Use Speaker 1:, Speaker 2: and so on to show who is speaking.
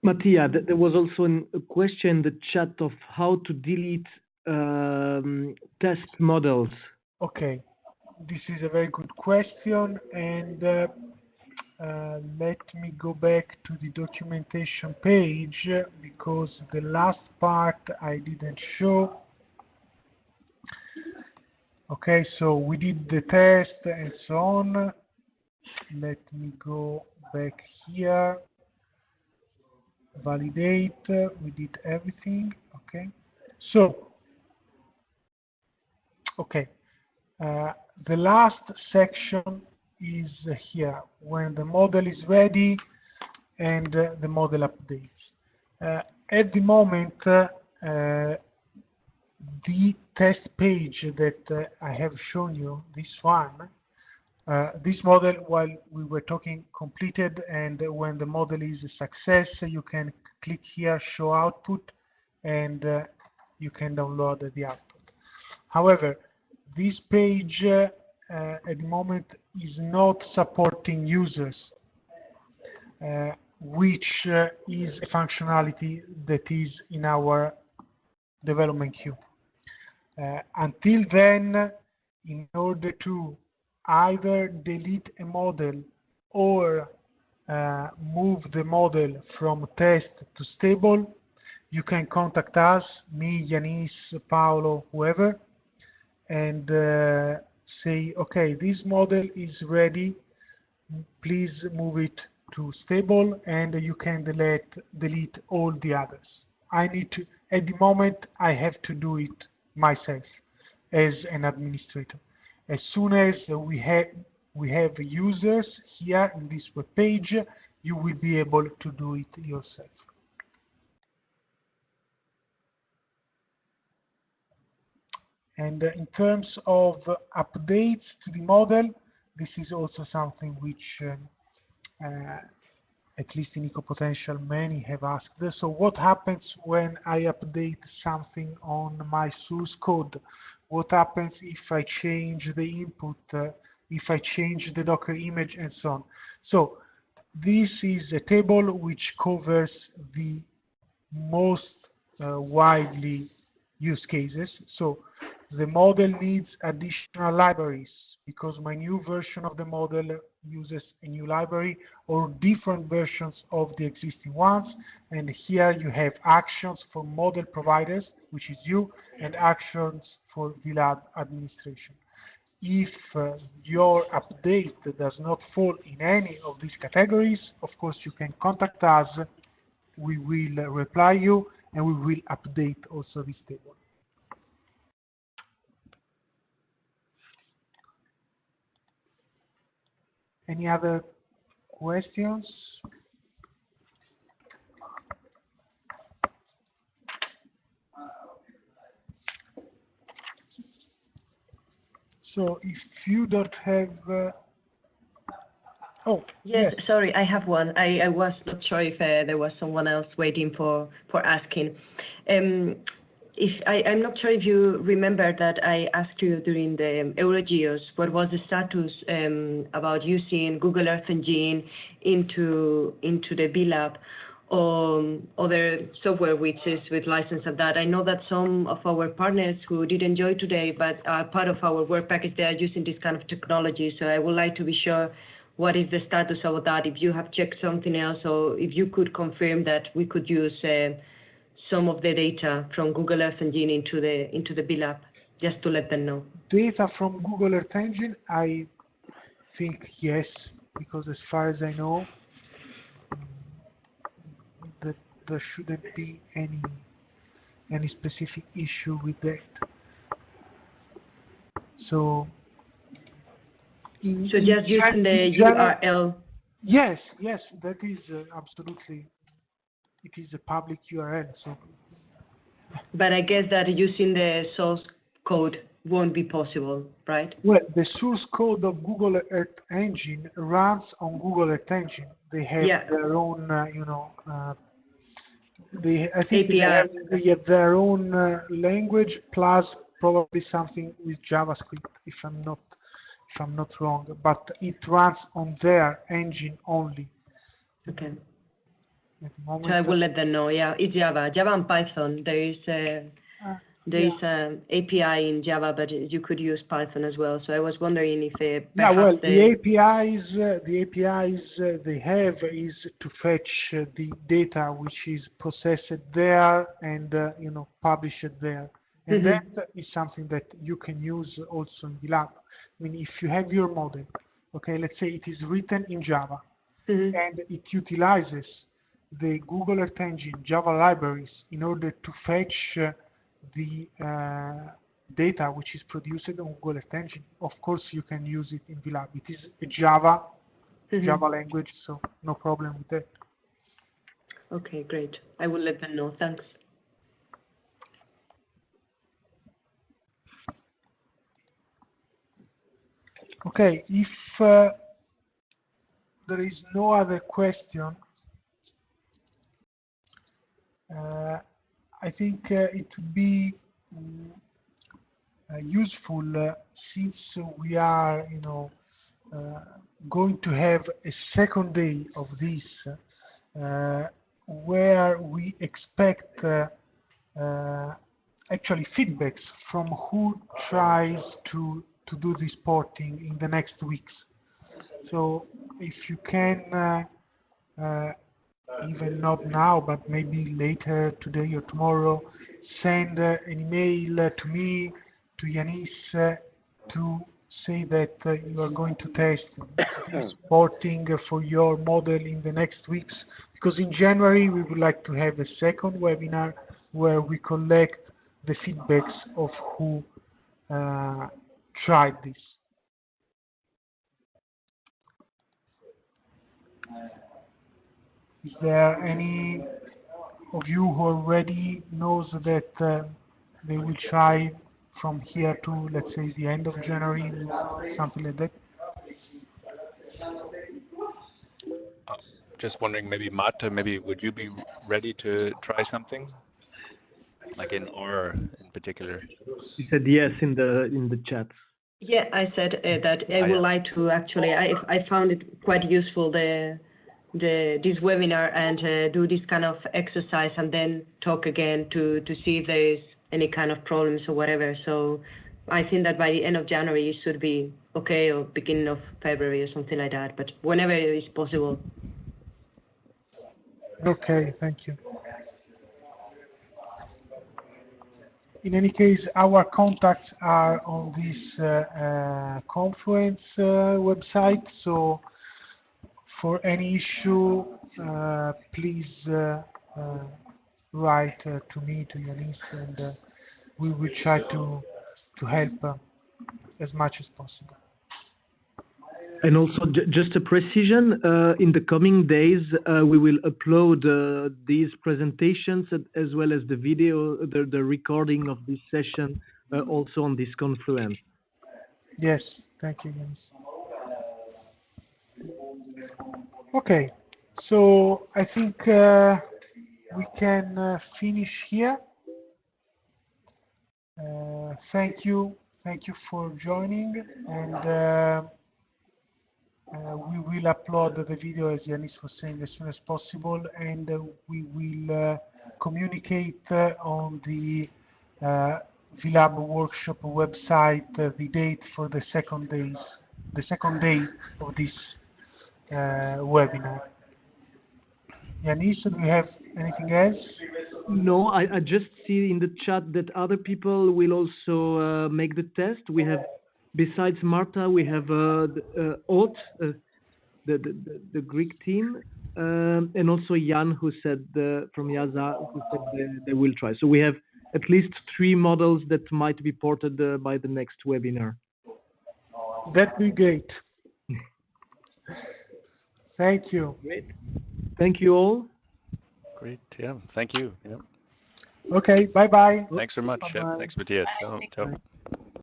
Speaker 1: Mattia, there was also a question in the chat of how to delete test models.
Speaker 2: Okay, this is a very good question, and let me go back to the documentation page because the last part I didn't show. Okay, so we did the test and so on. Let me go back here. Validate. We did everything. Okay. So, okay. The last section is here when the model is ready and the model updates. At the moment, the test page that I have shown you, this one, this model, while we were talking, completed, and when the model is a success, you can click here, show output, and you can download the output. However, this page at the moment is not supporting users, which is a functionality that is in our development queue. Until then, in order to either delete a model or move the model from test to stable, you can contact us, me, Yanis, Paolo, whoever, and say, okay, this model is ready, please move it to stable, and you can delete all the others. I need to, at the moment, I have to do it myself as an administrator. As soon as we have users here in this web page, you will be able to do it yourself. And in terms of updates to the model, this is also something which, at least in Ecopotential, many have asked. So what happens when I update something on my source code? What happens if I change the input, if I change the Docker image, and so on? So this is a table which covers the most widely used cases. So the model needs additional libraries because my new version of the model uses a new library or different versions of the existing ones. And here you have actions for model providers, which is you, and actions for VLab administration. If your update does not fall in any of these categories, of course you can contact us, we will reply you, and we will update also this table. Any other questions? So if you don't have... oh,
Speaker 3: yes, sorry, I have one. I was not sure if there was someone else waiting for asking. I'm not sure if you remember that I asked you during the Eurogeos what was the status about using Google Earth Engine into the VLab or other software which is with license and that. I know that some of our partners who didn't join today but are part of our work package, they are using this kind of technology. So I would like to be sure what is the status of that, if you have checked something else, or if you could confirm that we could use some of the data from Google Earth Engine into the VLab, just to let them know.
Speaker 2: Data from Google Earth Engine, I think yes, because as far as I know, that there shouldn't be any specific issue with that. So
Speaker 3: just using the URL.
Speaker 2: Yes, that is absolutely. It is a public URL. So.
Speaker 3: But I guess that using the source code won't be possible, right?
Speaker 2: Well, the source code of Google Earth Engine runs on Google Earth Engine. They have their own, I think they have their own language plus probably something with JavaScript, if I'm not wrong. But it runs on their engine only.
Speaker 3: Okay.
Speaker 2: at the moment.
Speaker 3: So I will let them know. Yeah, it's Java and Python. There is an API in Java, but you could use Python as well. So I was wondering if perhaps
Speaker 2: the APIs they have is to fetch the data which is processed there and published there, and that is something that you can use also in VLab. I mean, if you have your model, okay, let's say it is written in Java, and it utilizes the Google Earth Engine Java libraries in order to fetch the data which is produced on Google Earth Engine. Of course, you can use it in VLab. It is a Java language, so no problem with that.
Speaker 3: Okay, great. I will let them know. Thanks.
Speaker 2: Okay, if there is no other question, I think it would be useful since we are, going to have a second day of this, where we expect actually feedbacks from who tries to do this porting in the next weeks. So if you can, even not now, but maybe later today or tomorrow, send an email to me, to Yanis, to say that you are going to test this porting for your model in the next weeks, because in January we would like to have a second webinar where we collect the feedbacks of who tried this. Is there any of you who already knows that they will try from here to, let's say, the end of January, something like that?
Speaker 4: Just wondering, maybe Marta, would you be ready to try something, like in R in particular?
Speaker 1: He said yes in the chat.
Speaker 3: Yeah, I said that I would like to actually. I found it quite useful this webinar and do this kind of exercise and then talk again to see if there is any kind of problems or whatever. So I think that by the end of January it should be okay, or beginning of February or something like that. But whenever it is possible.
Speaker 2: Okay, thank you. In any case, our contacts are on this conference website, so for any issue, please write to me, to Yanis, and we will try to help as much as possible.
Speaker 1: And also, just a precision, in the coming days, we will upload these presentations as well as the video, the recording of this session, also on this Confluence.
Speaker 2: Yes, thank you, Jens. Okay, so I think we can finish here. Thank you for joining, and we will upload the video, as Yanis was saying, as soon as possible, and we will communicate on the VLab workshop website the date for the second day of this webinar. Yanis, do you have anything else?
Speaker 1: No, I just see in the chat that other people will also make the test. We have, besides Marta, we have Ot, the Greek team, and also Jan, who said from Yaza, who said they will try. So we have at least 3 models that might be ported by the next webinar.
Speaker 2: That'd be great. Thank you.
Speaker 1: Great. Thank you all.
Speaker 4: Great. Yeah. Thank you. Yeah.
Speaker 2: Okay. Bye-bye.
Speaker 4: Thanks so much. Yeah. Thanks, Matthias. Ciao.